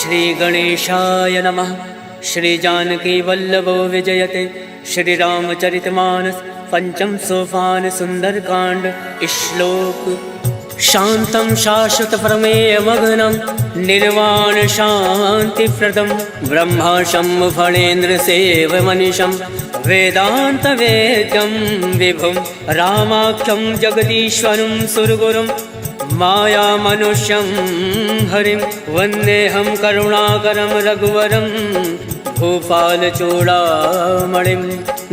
श्री गणेशाय नमः। श्री जानकी वल्लभो विजयते। श्री रामचरितमानस पंचम सोपान सुंदरकांड। श्लोक। शांतं शाश्वत प्रमेय मग्नं निर्वाण शांतिप्रदं ब्रह्माशं फणेन्द्र सेवमनिशं वेदांत वेद्यं विभुं रामाख्यं जगदीश्वरं सुरगुरुं माया मनुष्यं हरिं वन्देऽहं करुणाकरं रघुवरं भूपाल चूड़ामणिं।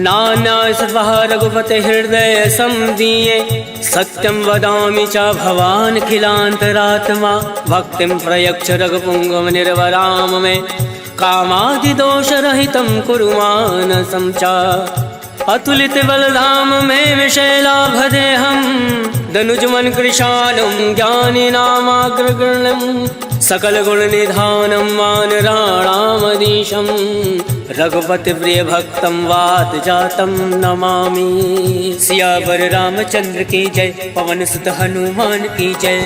नाना सर्वः रघुपते हृदय संदीये सत्यं वदामि च भवान् खिलान्तरात्मा भक्तिं प्रयच्छ रघुपुङ्गव निर्वराम मे कामादिदोषरहितं कुरु मानसं च अतुलित बलधाम मे विशैलाभदेहं दनुजमन कृशालं ज्ञानिनामाग्रगण्यं सकल गुण निधानं वानराणामधीशं रघुपति प्रिय भक्तं वात जातं नमामि। सियावर रामचंद्र की जय। पवन सुत हनुमान की जय।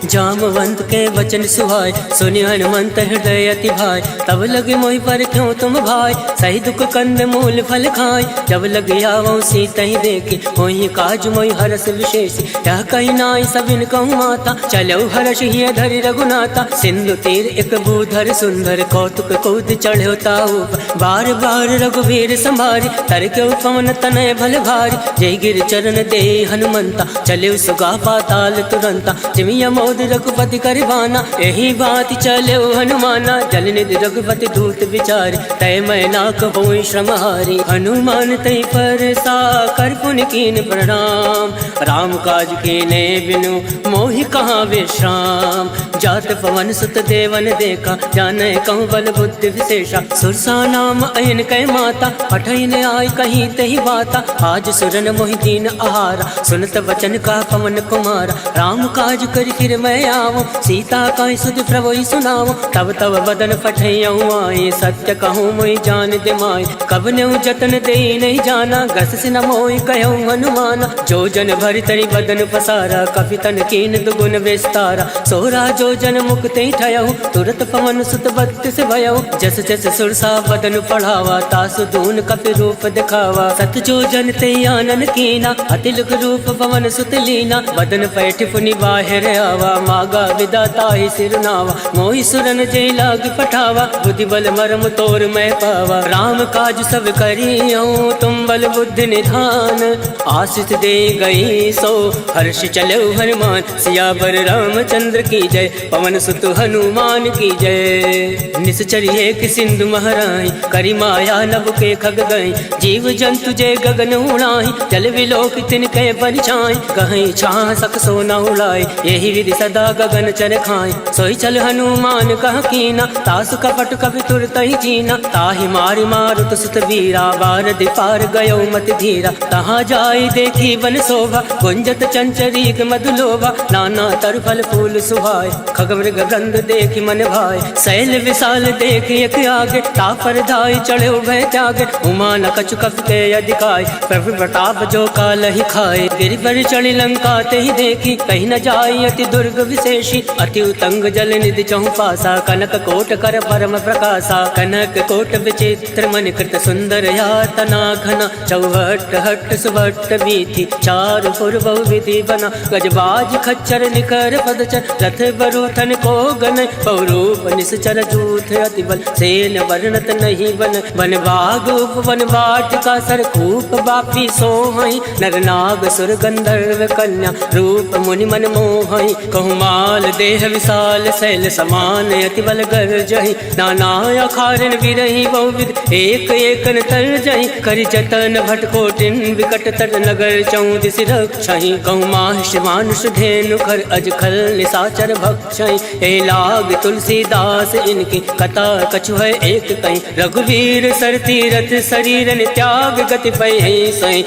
जामवंत के वचन सुहाय सुनि हनुमंत हृदय अति भाई। तब लगे मोहि पर क्यों तुम भाई सही दुख कंद मूल फल खाय। जब लगे आवो सीता ही देखे होई काज मोहि हरस विशेष। यह कही नाई सबिन कहूँ माता चलो हर्ष ही धरि रघुनाथा। सिंधु तीर एक भूधर सुंदर कौतुक कूद चढ़ो ताऊ बार बार रघुवीर संभारी। तर के पवन तनय भल भारी जय गिर चरण दे हनुमंता चले सुगा पाताल तुरंता। जिमिया रघुपति करवाना यही बात चले हनुमाना जल निधि रघुपति दूत विचारी तय मैं ना कहूँ श्रमहारी। हनुमान तय पर सा कर पुन कीन प्रणाम राम काज कीने बिनु मोहि कहाँ विश्राम। जात पवन सुत देवन देखा जाने कहूँ बल बुद्धि विशेषा। सुरसा नाम अयन कै माता पठन आय कहीं तही बाता। आज सुरन मोहि दीन आहारा सुनत वचन का पवन कुमारा। राम काज कर फिर मैं आवो सीता का सुध प्रभु सुनावो। तब तब बदन पठैयऊ आए सत्य कहूँ मोहि जान दे माय। कब न्यू जतन दे नहीं जाना गस से न मोहि कहूँ हनुमाना। जो जन भरि तरी बदन पसारा कपि तन कीन दुगुन विस्तारा। सोरा जो जन मुक्ति ठयऊ तुरत पवन सुत बत्तिस भयऊ। जस जस सुरसा बदन पढ़ावा तासु दून कपि रूप दिखावा। सत जो जन ते आनन कीना अतिलुक रूप पवन सुत लीना। बदन पैठ पुनि बाहिर आवा मागा विदाता ही सिरनावा। मोहि सुरन जय लाग पठावा बुद्धि बल मरम तोर मैं पावा। राम काज सब करियो तुम बल बुद्धि निधान। आशीष दे गई सो हर्ष चलो हनुमान। सियावर रामचंद्र की जय। पवन सुत हनुमान की जय। निश्चर एक सिंधु महराई करी माया नभ के खग गई। जीव जंतु जय गगन उड़ाई जल विलोक तिनके परिछाई। कहीं छाह सक सोना उड़ाई यही विधि सदा गगन चर खाए। सोई चल हनुमान कह कीना तासु कपट कपि तुरत ही जीना। ताहि मारि मारुत सुत वीरा बार दिपार गयो मत धीरा। तहाँ जाई देखी वन शोभा गुंजत चंचरीक मधुलोभा। नाना तर फल फूल सुहाय खग मृग गंध देखी मन भाई। शैल विशाल देखी एक आगे तापर धाई चढ़े भय त्यागे। उमा न कछु कपि के अधिकाय प्रभु प्रताप जो काल ही खाए। गिरि पर चढ़ी लंका ते ही देखी कहीं न जाई अति दुर्ग विशेषी। अति उतंग जल निधि चहु पासा कनक कोट कर परम प्रकाशा। कनक कोट विचित्र मन कृत सुंदर यातना घना। चौहट हट सुभट बीथी चारु पुर बहु विधि बना। गजबाज खच्चर निकर पदचर रथ बरूथन को गन। बहुरूप निश्चर जूथ अति बल सेन वर्णत नहीं बन। वन बाग उपवन वाटिका सरकूप बापी सोहई। नर नाग सुर गंधर्व कन्या रूप मुनि मन मोहई। कहूँ माल देह विशाल शैल समान अति बल गर्जहि। नाना अखारन विरहि बहुविध एक एकन तरजहि। करि जतन भट कोटिन विकट तर नगर चौदिस रक्षहि। कहूँ माहिष मानुष धेनु खर अज खल निशाचर भक्षहि। ए लाग तुलसीदास इनकी कथा कछु है एक कहीं। रघुवीर सर तीरथ शरीरन त्याग गति पै सही।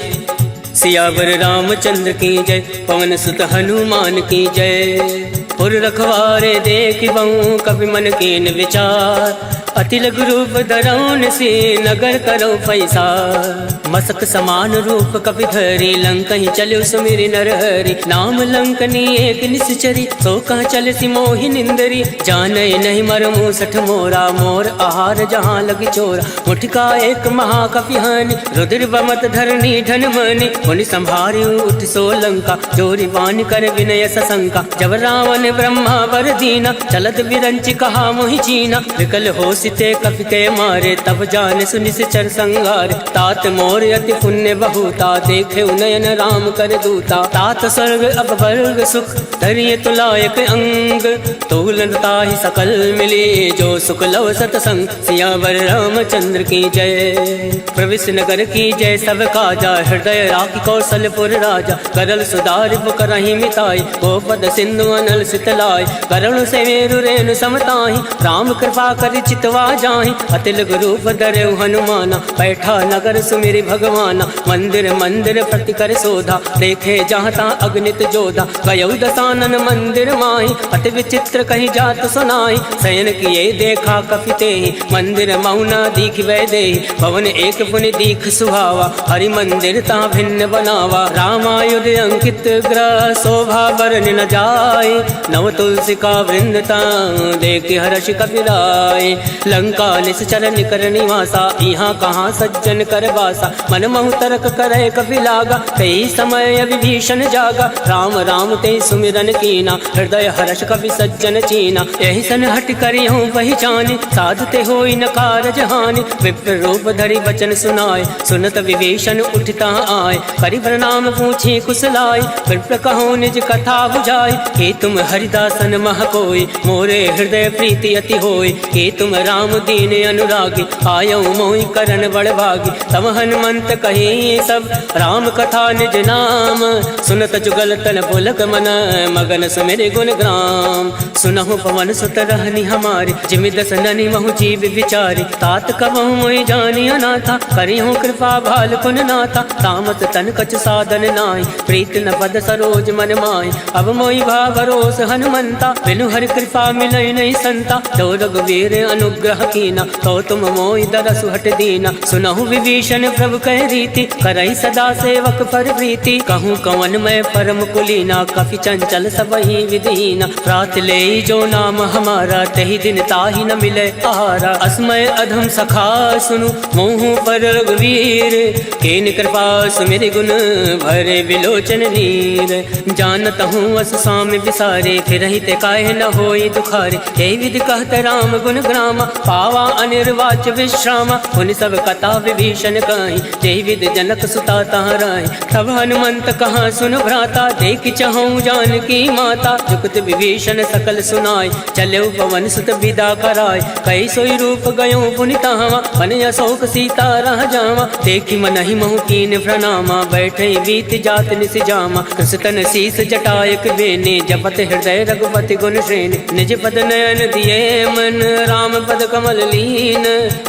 सियावर रामचंद्र की जय। पवन सुत हनुमान की जय। पुर रखवारे देख बहु कवि मन कीन विचार। अति लघु रूप धरौन से नगर करो पैसा। मसक समान रूप कपि धरी लंक ही चलो सुमिरि नरहरि। नाम लंकनी एक निश्चरी सो कह चल सी मोहि निंदरी। जाने नहीं मर मूसठ मोरा मोर आहार जहाँ लगी चोरा। मुठका एक महाकपि हानि रुद्र बमत धरनी धन मनि। मुनि संभारी उठ सो लंका जोरी वान कर विनय सशंका। जब रावण ब्रह्मा वर दीना चलत बिरंच कहा मोहि चीना। विकल हो सिते कपि के मारे तब जान सुनिश्चर संगार। तात मोर अति पुण्य बहुता देखे उनयन राम कर दूता। तात स्वर्ग अब वर्ग सुख धरिय तुलायक अंग। तूलनता ही सकल मिले जो सुख लव सतसंग। सियावर रामचंद्र की जय। प्रविश नगर की जय सब काजा हृदय राखी कौशलपुर राजा। करल सुधार करहि मिताई गोपद सिंधु अनल सितलाई। करुण से मेरु रेणु समताहि राम कृपा कर चितवा जाहि। अति लघु रूप धरऊ हनुमाना बैठा नगर सुमिरि भगवाना। मंदिर मंदिर प्रति कर शोधा देखे जहाँ ता अग्नित जोधा। गयौ दसानन मंदिर माहि अति विचित्र कही जात सुनाई। शयन किए देखा कपि तेहि मंदिर मौना दीख वै देहि। भवन एक पुनि दीख सुहावा हरि मंदिर ता भिन्न बनावा। रामायुध अंकित ग्रह शोभा बरन न जाय। नव तुलसी का वृंदता देख हर्ष कपिराय। लंका निश्चर निकर निवासा यहाँ कहाँ सज्जन कर बासा। मन महु तर्क करे कपि लागा कई समय विभीषण जागा। राम राम ते सुमिरन कीना हृदय हर्ष कपि सज्जन चीना। यही सन हट करी हूँ पहचानी साधते होई न कारज हानि। विप्र रूप धरि वचन सुनाय सुनत विभीषण उठता आय। करि प्रणाम पूछे कुशलाय विप्र कहो निज कथा बुझाय। के तुम हरिदासन मह कोय मोरे हृदय प्रीति अति होय। के तुम राम दीन अनुरागी आयौ मोहि करन बड़ भागी। तब हनुमंत कहे सब राम कथा निज नाम। सुनत जुगल तन पुलक मन मगन सुमिरि गुण ग्राम। सुनहु पवन सुत रहनी हमारी जिमि दस ननि महु जीव विचारी। तात कबहु मोहि जानी अनाथा करिहु कृपा भाल कुन नाथा। तामस तन कछ साधन नाहि प्रीत न पद सरोज मन माहि। अब मोहि भा भरोस हनुमंता बिनु हरि कृपा मिलई नहीं संता। तो रघुवीर अनुग्रह कीना तो तुम मोहि दरसु हट दीना। सुनहु विभीषण प्रभु कह रीति करई सदा सेवक पर प्रीति। कहूँ कवन मैं परम कुलीना कपि चंचल सबहि विधीना। रात ले जो नाम हमारा तही दिन ताहि न मिले आहारा। असमय अधम सखा सुनु मोहु पर रघुवीर। केन कृपा सुमिरि गुण भरे विलोचन नीर। जानत हूँ अस स्वामी विसारे फिर हित काहे न होई दुखारे। यही विधि कहत राम गुण ग्रामा पावा अनिर्वाच विश्रामा। उन सब कथा विभीषण कहीं यही विधि जनक सुता तहाँ रही। तब हनुमंत कहाँ सुन भ्राता देख चहु जानकी माता। जुगत विभीषण सकल सुनाय चले पवन सुत विदा कराय। कई सोई रूप गयो पुनि तहाँ मन अशोक सीता रह जावा। देखी मन ही महु कीन प्रणामा बैठे बीत जात निस जामा। कृष्ण शीस जटायक बेने जपत हृदय रघुपति गुण श्रेणी। निज पद नयन दिए मन राम पद कमल लीन।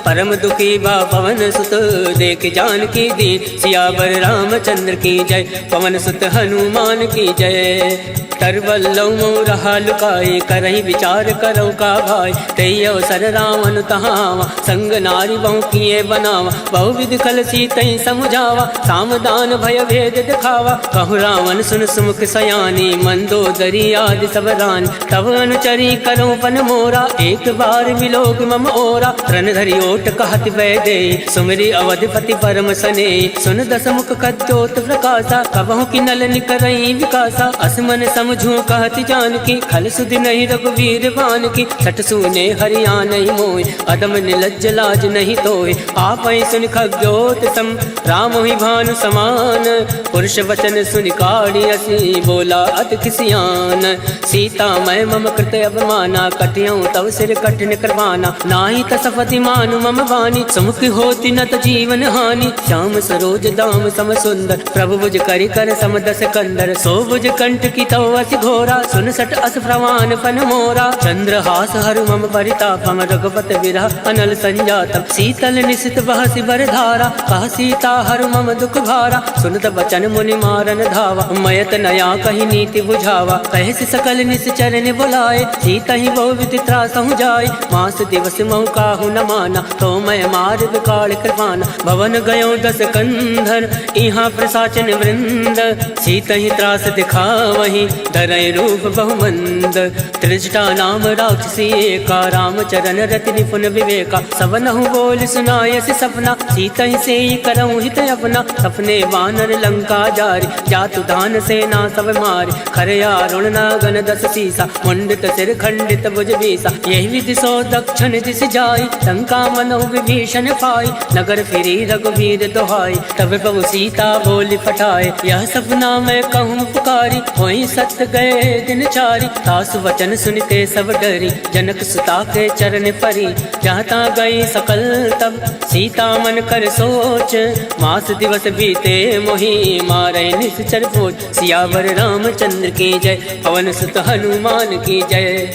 परम दुखी बा पवन सुत देख जानकी दीन। सियावर रामचंद्र की जय पवन सुत हनुमान की जय। तरवल्लौ मोह रहा लुकाए करहि विचार करो का भाई। तई अवसर रावण तहावा संग नारी बहु किए बनावा। बहु विधि कल सीतई समुझावा सामदान भय भेद दिखावा। कहु रावण सुन सुमुख सयानी मंदोदरी आदि सब रानी। तब अनुचरी करो पन मोरा एक बार विलोक मम ओरा। रण धरि ओट कहत वै दे सुमिरि अवधिपति परम सने। सुन दस मुख कद्योत प्रकाशा कबहु की नल निकरई विकासा। असमन समझू कहत जानकी खल सुधि नहीं रघुवीर बान की। छठ सुने हरिया नहीं मोय अदम निलज्ज लाज नहीं तोय। आप सुन खग्योत सम राम ही भानु समान। पुरुष वचन सुनि काढ़ी असी बोला अति खिसियान। सीता मैं मम कृत अवमाना कटियऊँ तव सिर कठिन करवाना। नाही तसपति मानु मम वाणी सुमुख होती न त जीवन हानि। श्याम सरोज दाम सम सुंदर प्रभु भुज करि कर समदस कंदर। सो भुज कंठ की तव अति घोरा, सुन सट अस प्रवान फन मोरा। चंद्रहास हरु मम परितापम, रघुपति विरह अनल संजातम। शीतल निशित बहसि बर धारा, कह सीता हरु मम दुख भारा। सुनत बचन मुनि मारन धावा, मयत नया कही नीति बुझावा। कहसि सकल निश्चर बुलाए, सीता ही बहु विधि त्रासहु जाय। मास दिवस महु काहु न माना, तो मैं मार विकाल कृपाना। भवन गयो दस कंधर, इहाँ प्रसाचन वृंद। सीता ही त्रास दिखावही, धरय रूप बहुमंद। त्रिजटा नाम राक्षसी एका, रामचरण रति निपुण विवेका। सबनहु बोल सुनायसि सपना, सीता ही से करऊँ हित अपना। सपने वानर लंका जारी, जातु दान सेना सब मारी। खरया रुण नागन दस सीसा, मुंडित सिर खंडित भुज बीसा। यही विधि सो दक्षिण दिश जाई, लंका मनो विभीषण पाई। नगर फिरी रघुवीर दोहाई, तब प्रभु सीता बोली फटाए। यह सपना मैं कहूँ पुकारी, वही सत्य गए दिन चारी। तासु वचन सुनते सब डरी, जनक सुता के चरण परी। जहाँ ता गई सकल तब, सीता मन कर सोच। मास दिवस बीते मोहि, मारे निश्चर भोज। सियावर रामचंद्र की जय, पवन सुत हनुमान की जय।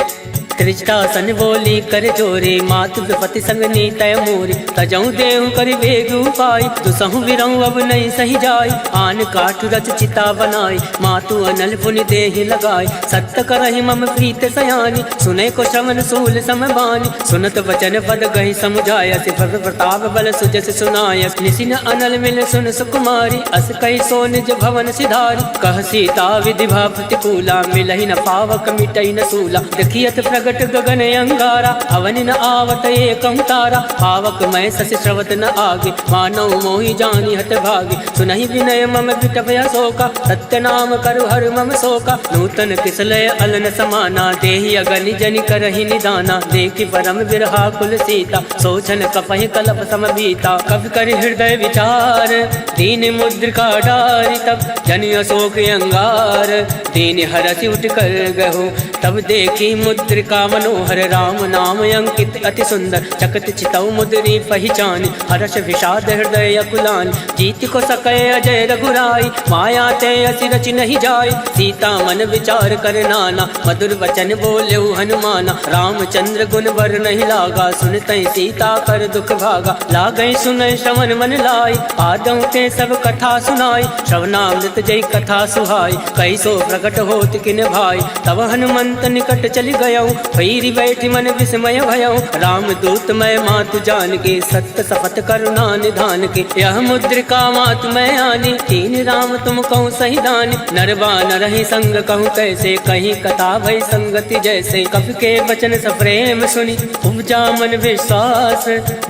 त्रिजटा सन बोली कर जोरे, मातु विपति संग नीतय मोरे। तजऊ देहु कर बेग उपाय, दुसहु बिरऊ अब नहीं सही जाय। आन काठ रच चिता बनाई, मातु अनल पुनि देहि लगाई। सत्य करहि मम प्रीत सयानी, सुने को श्रवण सूल समबानी। सुनत वचन पद गहि समुझाय, सिफर प्रताप बल सुजस सुनाय। निसिन अनल मिल सुन सुकुमारी, अस कहि सो निज भवन सिधारी। कह सीता विधि भा प्रतिकूला, मिलहि न पावक मिटई न सूला। देखियत प्रगट गगन अंगारा, अवन न आवत एकं तारा। पावक मैं शशि श्रवत न आगे, मानव मोहि जानी हत भागे। सुनहि विनय मम विटपय शोका, सत्य नाम करु हर मम शोका। नूतन किसलय अलन समाना, देहि अगनि जनि करहि निदाना। देखि परम विरहा कुल सीता, सोचन कपहि कलप सम बीता। कवि कर हृदय विचार, दीन मुद्रिका डारि। तब जनि अशोक अंगार, दीन हरसि उठ कर गहो। तब देखी मुद्रिका मनोहर, राम नाम अंकित अति सुंदर। चकत चितौ मुद्री पहचान, हर्ष विषाद हृदय अकुलान। जीत को सकै अजय रघुराई, माया ते असि रचि नहीं जाय। सीता मन विचार कर नाना, मधुर वचन बोलेउ हनुमाना। रामचंद्र गुण बर नहीं लागा, सुनतै सीता कर दुख भागा। लागै सुनै श्रवण मन लाई, आदौ ते सब कथा सुनाई। श्रवणामृत जय कथा सुहाई, कैसो प्रकट होत किन भाई। तब हनुमंत निकट चली गयौ, भैरी बैठी मन विस्मय भयौ। राम दूत मैं मातु जान के, सत्य शपथ करुणा निधान के। यह मुद्रिका मातु मैं आनी, तीन राम तुम कहूँ सही दानी। नरवान रही संग कहूँ कैसे, कहीं कथा भई संगति जैसे। कवि के वचन सप्रेम सुनी, उपजा मन विश्वास।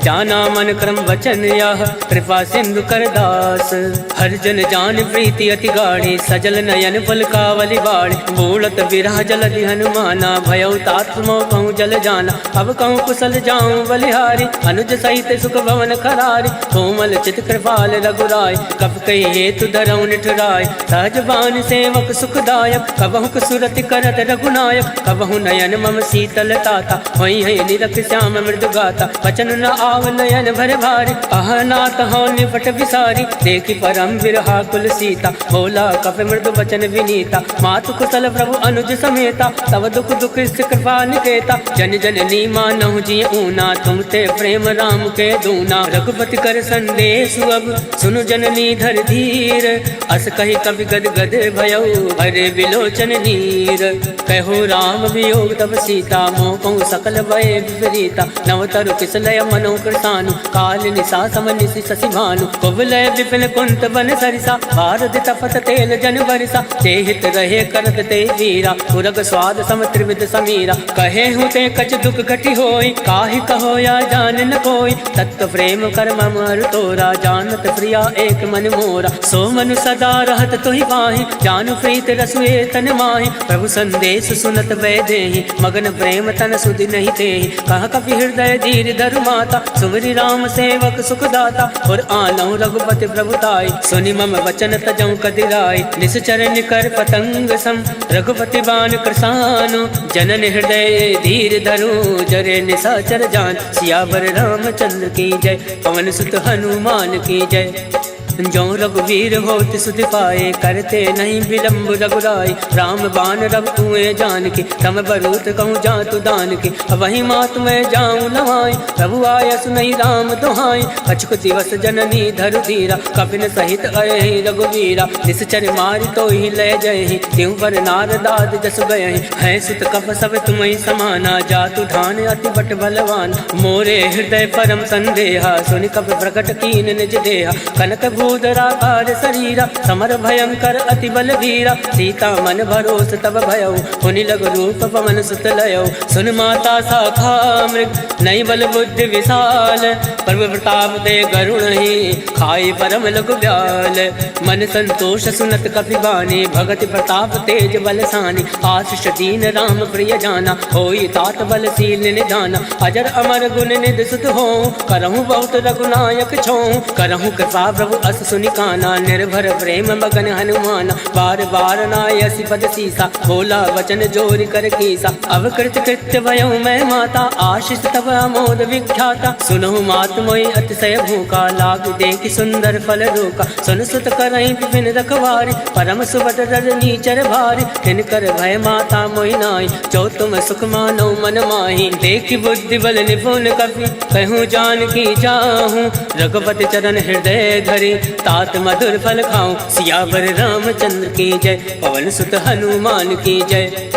जाना मन क्रम वचन यह, कृपा सिंधु कर दास। हर जन जान प्रीति अति गाढ़ी, सजल नयन पलकावली बाढ़। बोलत विरह जलधि हनुमाना, भयउ तात मोह कहूँ जल जाना। अब कहूँ कुशल जाऊँ बलिहारी, अनुज सहित सुख भवन खरारी। कोमल चित कृपाल रघुराय, कब कही हेतु धरऊँ निठुराय। सहज बान सेवक सुखदायक, कबहु सुरति करत रघुनायक। कबहु नयन मम शीतल ताता, होई है निरख श्याम मृदु गाता। वचन न आव नयन भर भारी, अहनाथ हो निपट विसारी। देखी परम विरहा कुल सीता, बोला कप मृदु वचन विनीता। मातु कुशल प्रभु अनुज समेता, तब दुख दुख कृपा निकेता। जन जननी मानहु जी ऊना, तुम ते प्रेम राम के दूना। रघुपति कर संदेश अब, सुनु जननी धर धीर। अस कही कवि गद गद भयउ, हरे विलोचन नीर। कहो राम वियोग तब सीता, मोह कहूँ सकल भय विपरीता। नवतरु किसलय मनो कृतानु, काल निशा सम निशि शशि भानु। कुवलय विपिन कुंत बन सरिसा, भारत तपत तेल जन बरिसा। ते हित रहे करत ते वीरा, पुरग स्वाद सम त्रिविध समीरा। कहे हूँ ते कछ दुख घटी होई, काहि कहो या जान न कोई। तत्व प्रेम कर मम अरु तोरा, जानत प्रिया एक मन मोरा। सो मनु सदा रहत तुहि पाहि, जानु प्रीत रसुए तन माहि। प्रभु संदेश सुनत वै देहि, मगन प्रेम तन सुधि नहीं तेहि। कह कपि हृदय धीर धरु माता, सुमरि राम सेवक सुख दाता। और आनौ रघुपति प्रभुताई, सुनि मम वचन तजौ कदिराई। निश्चर निकर पतंग सम, रघुपति बान कृसानु। जनन हृदय धीर धरु, जरे निशाचर जान। सियावर रामचंद्र की जय, पवन सुत हनुमान की जय। जो रघुवीर होत सुध पाए, करते नहीं विलम्ब रघुराई। राम बान रब तुए जान के, तम बरूत कहूँ जातु दान के। वही मात मैं जाऊँ नवाई, प्रभु आय सुनई राम दुहाई। अचुक दिवस जननी धरु धीरा, कपिन सहित अये रघुवीरा। निश्चर मारि तो ही लय जय, त्यों पर नारदाद जस गए। है सुत कप सब तुम्हें समाना, जातु ढान अति बट बलवान। मोरे हृदय परम संदेहा, सुनि कप प्रकट कीन निज देहा। कनक भूधराकार शरीरा, समर भयंकर अति बलवीरा। सीता मन भरोस तब भयउ, हुनि लघु रूप पवन सुत लयउ। सुन माता शाखा मृग, नई बल बुद्धि विशाल। प्रभु प्रताप दे गरुण ही, खाई परम लघु ब्याल। मन संतोष सुनत कपि बानी, भगति प्रताप तेज बलसानी। आशीष दीन राम प्रिय जाना, होई तात बलशील निधाना। अजर अमर गुण निधि सुत हो, करहु बहुत रघुनायक छो। करहु कृपा प्रभु अस सुनि काना, निर्भर प्रेम मगन हनुमाना। बार बार नायसि पद सीसा, बोला वचन जोरि कर कीसा। अवकृत कृत्य भयउ मैं माता, आशीष तब अमोद विख्याता। सुनहु मात मोहि अतिशय भूखा, लाग देखि सुंदर फल रोका। सुन सुत करहि विपिन रखवारी, परम सुबत रजनी चर भारी। तिनकर भय माता मोहि नाई, जो तुम सुख मानो मन माही। देखि बुद्धि बल निपुण कपि, कहूँ जानकी जाहूँ। रघुपति चरण हृदय धरि, तात मधुर फल खाऊं। सियावर रामचंद्र की जय, पवन सुत हनुमान की जय।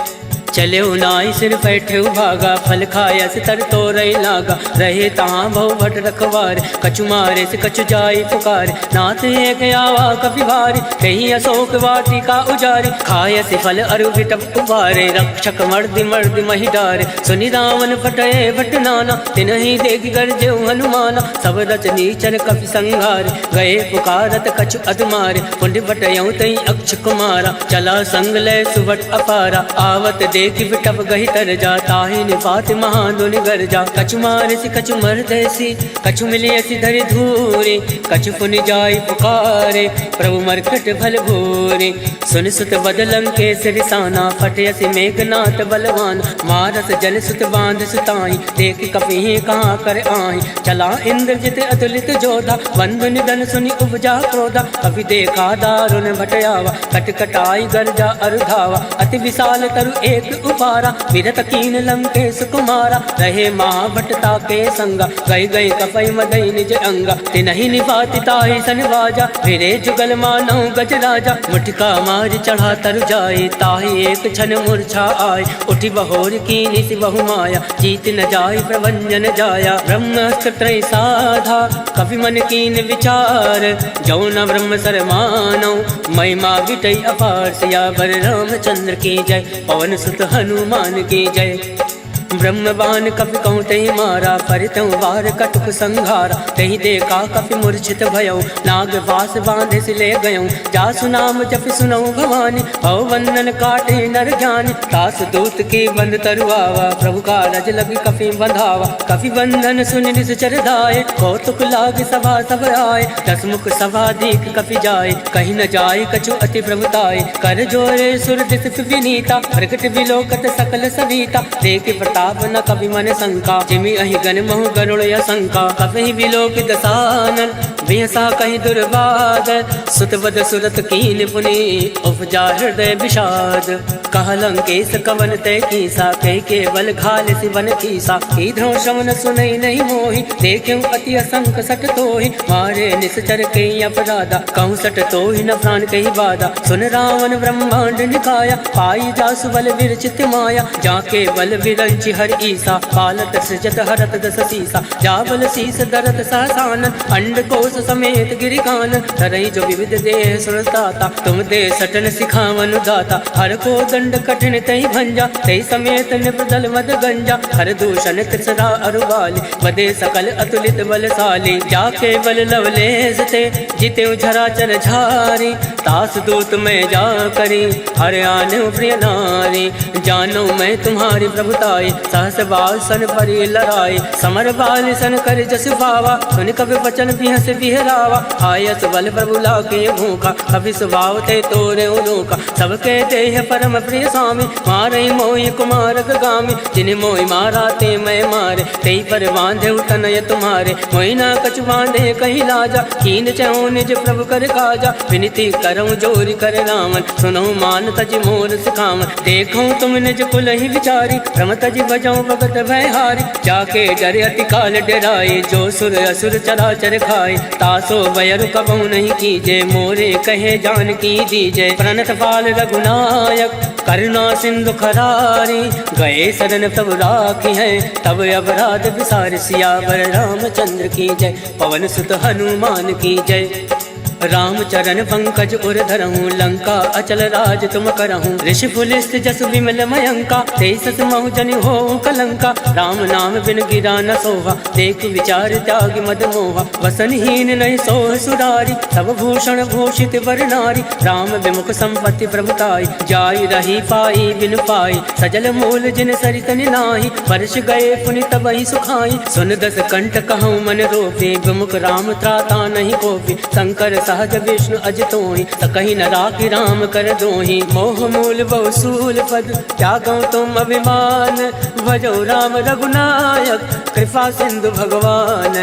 चले नाई सिर बैठे भागा, फल खाया से तर तो रही लागा। रहे तहाँ बहु भट रखवार, कछु मारे से कछु जाई पुकार। नाथ एक आवा कपि भारी, कहीं अशोक वाटिका उजारी। खाया से फल अरु विटप उबारे, रक्षक मर्दि मर्दि मही डारे। सुनि रावण फटये भट नाना, तिनहि देखि गर्जे हनुमाना। सब रचनी चर कपि संघारे, गए पुकारत कछु अधमारे। पुंड बटयऊ तई अक्ष कुमारा, चला संग लय सुबट अपारा। आवत देखि बिटप गहि तर जा, ताहि निपात महाधुनि गर्जा। कछु मारसि कछु मरदैसि, कछु मिलियसि धरि धूरे। कछु पुनि जाई पुकारे, प्रभु मरकट भल भूरे। सुन सुत बदलं के सिरिसाना, फटयसि मेघनाथ बलवान। मारस जल सुत बांध सुताई, देखि कपि कहाँ कर आही। चला इंद्रजित अतुलित जोधा, बंधु निधन सुनि उपजा क्रोधा। कपि देखा दारुण भटयावा, कटकटाई गर्जा अरुधावा। अति विशाल तरु एक उपारा, विरत कीन लंकेश कुमारा। रहे महाभटता के संगा, गई गई कपई मदई निज अंगा। तिनहि निपाति ताहि सन बाजा, फिरे जुगल मानौ गज राजा। मुठिका मार चढ़ा तरु जाए, ताहि एक क्षण मूर्छा आय। उठि बहोर कीनि सि बहु माया, जीत न जाय प्रभंजन जाया। ब्रह्मास्त्र त्रय साधा, कपि मन कीन विचार। जौ न ब्रह्म सर मानौ, महिमा विटई अपार। सियावर रामचंद्र की जय, पवन सुत हनुमान की जय। ब्रह्मबान कपि कहूँ तहि मारा, परितहु वार कटुक संघारा। तहि देखा कपि मूर्छित भयउ, नाग वास बांधे से ले गयऊँ। जासु नाम जपि सुनऊ भवानी, भव बंधन काटे नर जानि। तास दूत की बंध तरुआवा, प्रभु का रज लगी कपि बंधावा। कपि बंधन सुनि निश्चर धाये, कौतुक लाग सभा सब आए। दस मुख सभा दीख कपि जाए, कहीं न जाए कछु अति प्रभुताए। कर जोरे सुर दिस विनीता, प्रकट विलोकत सकल सविता। देख प्रताप न कभी मन शंका, जिमि अहि गण महु गरुड़ असंका। कभी विलोक दसानन, बिहसा कहीं दुर्बाद। सुतवद सुरत कीन पुनि, उपजा हृदय विषाद। कह लंकेश कवन तय कीसा, कह के बल घाल सिवन कीसा। कीधो श्रवण सुनई नहीं मोहि, देखूं अति असंक सट तोहि। मारे निश्चर के अपराधा, कहूँ सट तोहि न प्राण कही बाधा। सुन रावण ब्रह्मांड निकाया, पाई जासु बल विरचित माया। जाके बल विरंचि हर ईसा, पालत सृजत हरत दस सीसा। जाबल शीस दरत सहसानन, अंड कोश समेत गिरि कानन। धरई जो विविध देह सुरताता, तुम दे सटन सिखावन दाता। हर को दंड कठिन तहि भंजा, तहि समेत निप्रदल मद गंजा। हर दूषण तिसरा अरुबाली, बदे सकल अतुलित बलशाली। जाके बल लवलेश ते, जिते झराचर झारी। दास दूत मैं जा करी हर आने प्रिय नारी। जानो मैं तुम्हारी प्रभुताई सहस बाल सन परी लड़ाई। समर बाल सन कर जस पावा सुन कभी वचन बिहस बिहरावा। आयस बल प्रभु लाके भूखा कभी स्वभाव ते तोरे उनूका। सबके देह परम प्रिय स्वामी मारे मोहि कुमारक गामी। जिन्हें मोहि मारा ते मैं मारे ते पर बांधे तनय तुम्हारे। मोहि ना कछु बांधे कहीं लाजा कीन चहु निज प्रभु कर काजा। विनती करऊँ जोरी कर रामन सुनहु मान तज मोर सिखावन। देखूँ तुम निज कुल ही विचारी रम तज बजाऊँ भगत भयहारी। जाके डरे अति काल डराए जो सुर असुर चराचर खाए। तासो वयर कबहु नहीं कीजे मोरे कहे जान की दीजे। प्रणत पाल रघुनायक करुणा सिंधु खरारी। गए शरण तब राखी है तब अपराध विसार। सियावर रामचंद्र की जय पवन सुत हनुमान की जय। राम चरण पंकज उर धरहूँ लंका अचल राज तुम करहूँ। ऋषि पुलिस जस विमल मयंका तेसस महु जनि हो कलंका। राम नाम बिन गिरा न सोहा देख विचार त्याग मद मोहा। वसनहीन नहीं सोह सुरारी सब भूषण भूषित वर नारी। राम विमुख संपत्ति प्रभुताई जाई रही पाई बिन पाई। सजल मूल जिन सरित नाही वर्ष गए पुनि तब ही सुखाई। सुन दस कंठ कहूँ मन रोपे विमुख राम त्राता नहीं कोपी। शंकर सहज विष्णु अजितोहि सकहि न राखि राम कर दोहि। मोह मूल बहुसूल पद त्यागो तुम अभिमान। भजो राम रघुनायक कृपा सिंधु भगवान।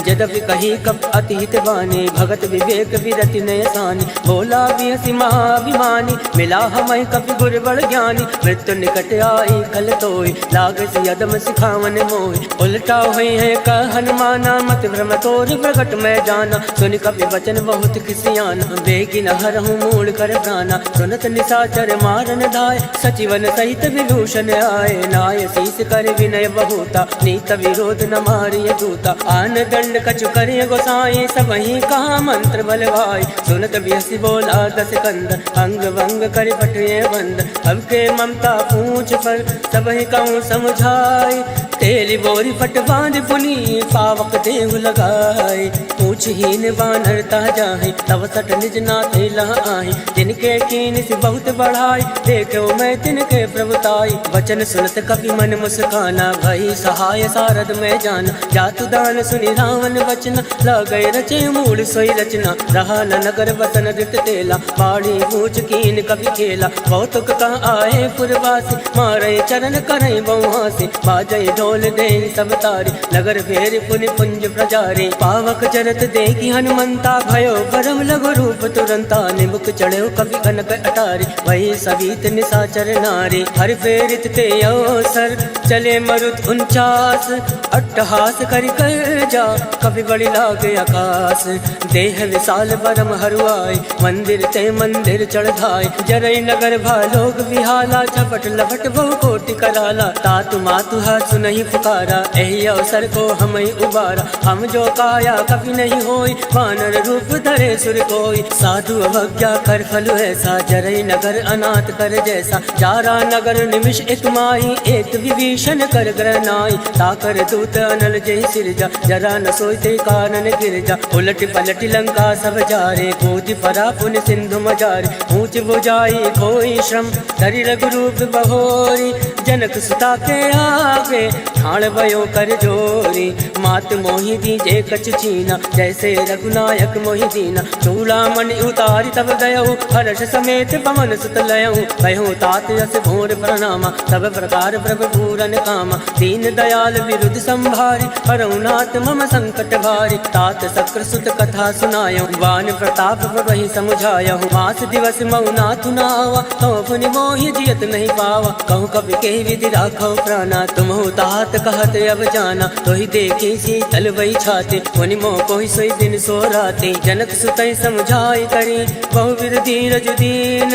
यद्यपि कही कप अतिहित बानी भगत विवेक विरति नय सानी। भोला बिहसी महाभिमानी मिला हमें कपि गुर बड़ ज्ञानी। मृत्यु निकट आई खल तोहि लाग सियदम सिखावन मोहि। उलटा हुई है कह हनुमाना मत भ्रम तोर प्रगट में जाना। सुन कपि वचन बहुत किसियाना बेगी न हरहूँ मूल कर प्राणा। सुनत निशाचर मारन धाय सचिवन सहित विभूषण आए। नाय शीस कर विनय बहुता नीत विरोध न मारिय दूता। आन दंड कछु करे गोसाई सबहि कहा मंत्र बलवाई। सुनत बिहसी बोला दस कंद अंग भंग कर पटये बंद। अब के ममता पूछ पर सबहि कहूँ समझाई। तेली बोरी पट बांध पुनी पावक देव लगाए। पूछहीन बानर ता जाहि तब सट निज नाथे लह आहि। तिनके कीन से बहुत बढ़ाई देखो मैं तिनके प्रभुताई। वचन सुनत कपि मन मुस्काना भई सहाय सारद में जाना। जातु दान सुनि रावण वचन लगै रचे मूल सोई रचना। रहा न नगर बसन दित तेला बाड़ी पूछ कीन कपि खेला। कौतुक कह आए पुरवासी मारे चरण करई बहुहासी। बाजै ढोल दे सब तारी नगर फेर पुनि पुंज प्रजारी। पावक चरत देखी हनुमंता भयो परम लघु रूप तुरंता। निमुख चढ़ो कवि कनक अटारी वही सवित निशाचर नारी। हर फेरित ते अवसर चले मरुत 49 अट्टहास करि कर जा कवि बड़ी लागे आकाश। देह विशाल परम हरुआई मंदिर ते मंदिर चढ़ाई। जरई नगर भालोक विहाला झपट लपट बहु कोटि कराला। तातु मातु हासु नहीं पुकारा एहि अवसर को हम उबारा। हम जो काया कभी नहीं होई वानर रूप धरे सुर कोई। साधु अवज्ञा कर फल ऐसा जरई नगर अनाथ कर जैसा। जारा नगर निमिष एक माही एक विभीषण कर ग्रह नाई। ताकर दूत अनल जय सिरजा जरा न सोते कानन गिरजा। उलट पलट लंका सब जारे कूद परा पुन सिंधु मजारे। ऊंच बुझाई कोई श्रम धरि रघुरूप बहोरी। जनक सुता के आगे ठाण भयो कर जोरी। मात मोहि दीजे कछ छीना जैसे रघुनायक मोहि दीना। चूड़ामणि उतारी तब गयहु हर्ष समेत पवन सुत लयहु। कहूँ तात यस घोर प्रणामा सब प्रकार प्रभु पूरन कामा। दीन दयाल विरुद्ध संभारी हरहुनाथ मम संकट भारी। तात शक्र सुत कथा सुनायो वान प्रताप वही समुझायहु। मास दिवस मऊनाथ नावा तो पुनि मोहि जियत नहीं पावा। कहूँ कवि के विधि राखो प्राणा तुमहु तात कहत अब जाना। तो ही देखी शीतल वही छाते मुनि मोह कोई सोई दिन सो राते। जनक सुतई समझाई करी बहुविध धीरज दीन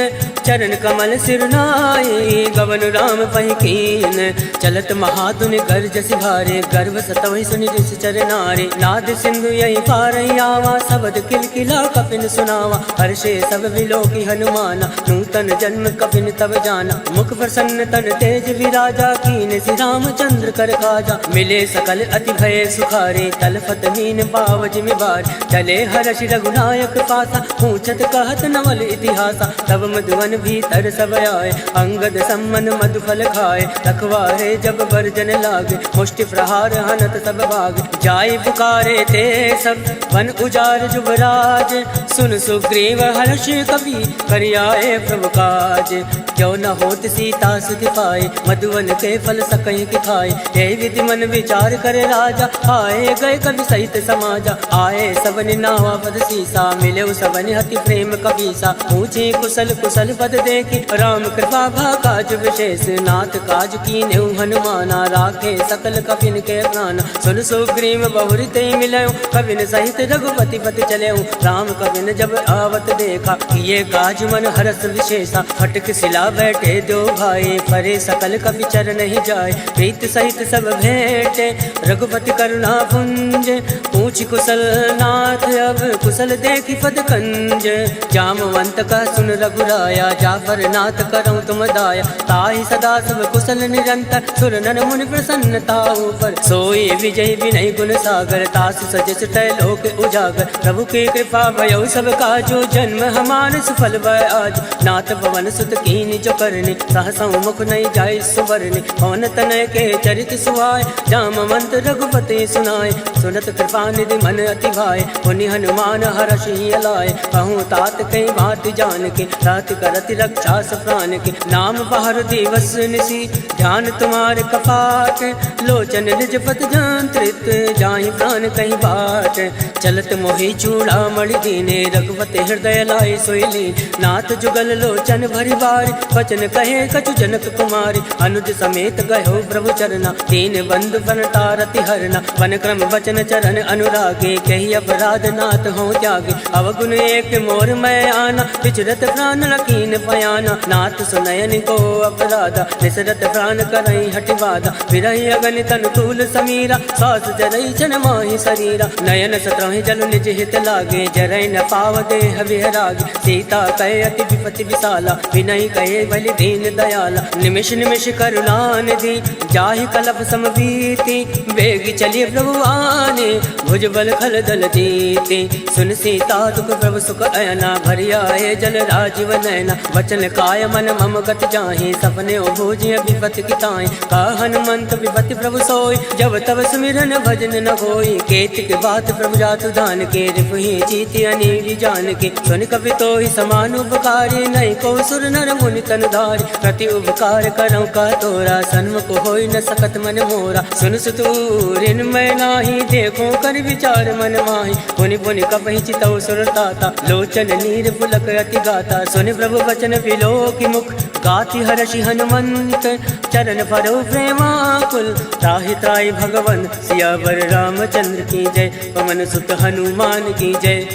चरण कमल सिरनाई गवन राम पहि कीन चलत महातुनि गर्ज सिभारे गर्भ सतवहि सुनि ऋषि चरनारे नाद सिंधु यही पारई आवा सबद किलकिला कपिन सुनावा हर्षे सब विलोकी हनुमाना नूतन जन्म कपिन तब जाना मुख प्रसन्न तन तेज विराजा कीन श्री रामचंद्र कर काजा मिले सकल अति भय सुखारे तलफत मीन पावज में बार चले हर्ष रघुनायक पासा पूछत कहत नवल इतिहासा तब मधुवन भीतर सब आए अंगद सम्मन मधुफल खाए रखवारे जब बरजन लागे मुष्टि प्रहार हनत सब भाग जाय पुकारे ते सब वन उजार जुबराज सुन सुग्रीव हर्ष कवि करियाए प्रभु काज जो न होत सीता सुति पाए मधुवन के फल सकहि कि खाए यही विधि मन विचार करे राजा आए गए कवि सहित समाजा आए सबने नावा पद सीसा मिले सबने हति प्रेम कबीसा पूछे कुशल कुशल पद देखी राम कृपा भा काज विशेष नाथ काज कीने हनुमाना राखे सकल कपिन के प्राण सुन सुग्रीव बहुरित मिले कपिन सहित रघुपति पति चले राम कपिन जब आवत देखा ये काज मन हरस विशेषा फटक सिला बैठे दो भाई परे सकल कपि चर नहीं जाए प्रीत सहित सब भेंटे रघुपति करुणा पुंज पूछ कुशल नाथ अब कुशल देखी पद कंज जामवंत का सुन रघुराया जाफर नाथ करऊं तुम दाया ताहि सदा सब कुशल निरंतर सुर नर मुनि प्रसन्नता पर सोई विजय विनय गुण सागर तासु सजस लोक उजागर प्रभु की कृपा भयो सब काजो जन्म हमारे सुफल भय आज नाथ पवन सुत कीनि जो करनी सहसा मुख नहीं जाय सुवरनी पवन तनय के चरित सुहाय जामवंत रघुपति सुनाय सुनत कृपा निधि मन अति भाय पुनि हनुमान हर्षि अलाय कहूँ तात कई बात जान के रात करति रक्षा प्राण के नाम बाहर दिवस निसी ध्यान तुम्हारे कपाट लोचन निज पत जंत्रित जाहि प्राण कहीं बाट चलत मोहि चूड़ा मणि दीने रघुपति हृदय लाय सोईली नाथ जुगल लोचन भरी बार वचन कहे कछु जनक कुमारी अनुज समेत गयो प्रभु चरना तीन बंधु बनतारति हरना वन क्रम वचन चरण अनुरागे कही अपराध नाथ हो त्यागे अवगुण एक मोर मैं आना विचरत प्राण लकीन पयाना नाथ सुनयन को अपराधा निसरत प्राण करई हटिवादा विरही अगन तन तूल समीरा सास जरई छन माहि शरीरा नयन सत्रहि जल निज हित लागे जरई न पाव देह विहरागे सीता कहे अति विपति विशाला विनय कहे बलि दीन दयाला निमिष निमिष करुणा निधि जाहि कलप समबीति बेगी चलिए प्रभु आने भुज बल खल दल जीते सुन सीता दुख प्रभु सुख अयना भरिया है जल राजीव नैना वचन काय मन मम गति जाहि सपने भोजिय विपति किताई का हनुमंत विपति प्रभु सोई जब तब सुमिरन भजन न होई केतिक बात प्रभु जातु दान के रिपुहि जीति अनिल जान के सुन कवि तो ही समान उपकारी नहीं को सुर नर मुनि तन धारी प्रति उपकार करऊं का तोरा सन्मुख होई न सकत मन मोरा सुन सुतूरिन मैं नाही देखो कर विचार मन माही पुनि पुनि कपहि चितौ सुरताता लोचन नीर पुलक अति गाता सुन प्रभु वचन विलोकि मुख गाति हर्षि हनुमंत चरण परो प्रेमाकुल त्राहि त्राहि भगवन सियावर रामचंद्र की जय पवन सुत हनुमान की जय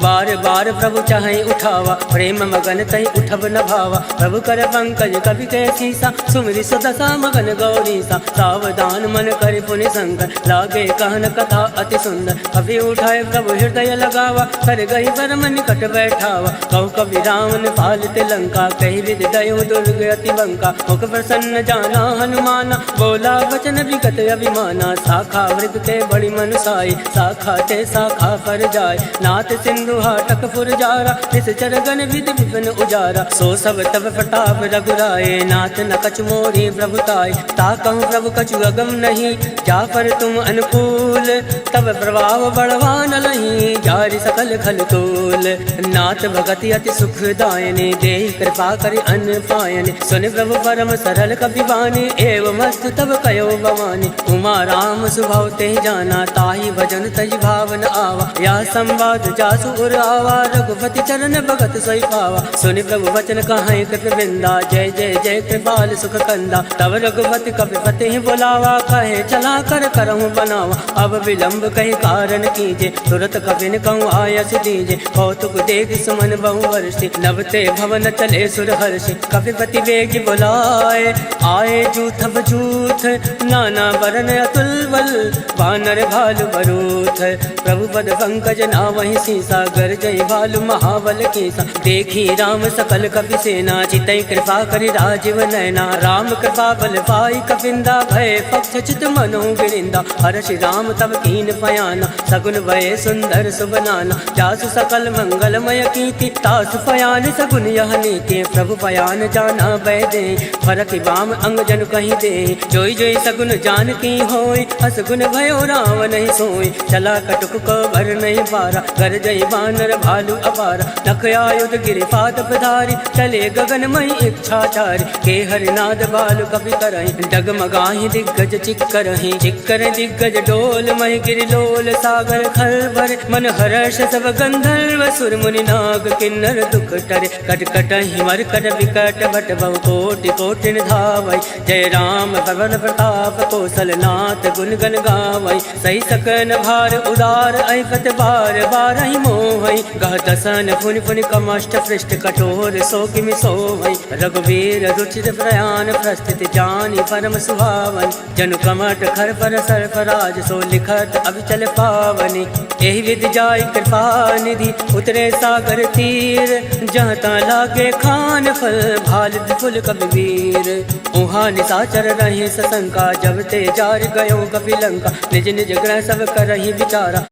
बार बार प्रभु चाहे उठावा प्रेम मगन तही उठब न भावा प्रभु कर पंकज कवि के सीसा सुमरि सुदशा मगन गौरी सा सावधान मन कर पुनि शंकर लागे कहन कथा अति सुंदर कवि उठाए प्रभु हृदय लगावा कर गई परम निकट बैठावा कहु कवि रावण पालित लंका कही विद दयो दुर्ग अति बंका मुख प्रसन्न जाना हनुमाना बोला वचन विगत अभिमाना शाखा वृद्ध के बड़ी मनुसाई शाखा ते शाखा पर जाय नाथ सिंधु हाटक फुरजारा निश्चर गण विधि विपिन उजारा सो सब तब प्रताप रघुराए नाथ न कछु मोरी प्रभुताय ताकहु प्रभु कछु अगम नहीं जाफर तुम अनुकूल तब प्रभाव बड़वान लही जारि सकल खल तोल नाथ भगति अति सुखदायने देहि कृपा करि अन्न पायने सुन प्रभु परम सरल कपिवानी एवं मस्त तब कयो भवानी उमा राम सुभाव ते जाना ताहि भजन तज भावन आवा या संवाद जासु उर आवा, रघुपति चरण भगत सोई पावा। सुनि प्रभु वचन कहाई कृत बिंदा, जय जय जय कृपाल सुख कंदा। तब रघुपति कपिपति ही बुलावा, कहे चला कर करहूँ बनावा। अब विलंब कही कारण कीजे, तुरत कपिन कहूँ आयस दीजे। कौतुक देख सुमन बहु वर्षि, नभते भवन चले सुर हर्षि। कपिपति वेग बुलाए, आए जूथ बजूथ, नाना वरण अतुल बल, वानर भालु बरूथ। प्रभु पद पंकज नावहि सीसा, गरजई भालु महाबल कीसा। देखी राम सकल कपि सेना, चितई कृपा करि राजीव नयना। राम कृपा बल पाई कपिंदा, भय पक्ष चित मनो गिरिंदा। हर्षि राम तब कीन पयाना, सगुन भय सुंदर सुबनाना। जासु सकल मंगलमय कीर्ति, तासु पयान सगुन यह नीति। प्रभु पयान जाना भय दे, फरक बाम अंग जन कहीं दे। जोई जोई सगुन जान की होय, असगुन भयो राम नहीं सोई। चला कटुक को भर नहीं पारा, कर जय बानर भालू अपारा। नख आयुध गिरि पाद पधारी, चले गगन मई इच्छाचारी। के हरिनाद बालु कपि करहि, डगमगाहि दिग्गज चिक्करहि। चिक्कर दिग्गज डोल महि गिरि लोल, सागर खल भरे मन हर्ष सब गंधर्व। सुर मुनि नाग किन्नर दुख टरे, कटकटहि मरकट विकट भट बहु कोटि कोटि धावै। जय राम पवन प्रताप, कौशलनाथ गुण गण गावै। सही सकन भार उदार, ऐपत बार बारहि मोहै। गह दसन फुनि फुनि कमष्ट पृष्ठ, कठोर सो किमि सोवै। रघुवीर रुचिर प्रयाण, प्रस्थित जानि परम सुहावन। जनु कमट खर पर सरफराज, सो लिखत अभिचल पावनि। एहि विधि जाय कृपा निधि, उतरे सागर तीर। जहाँ ता लागे खान फल, भाल फुल कबीर। उहाँ निशाचर रहे सशंका, जब ते जार गयो कपि लंका। निज निज ग्रह सब करहि विचारा,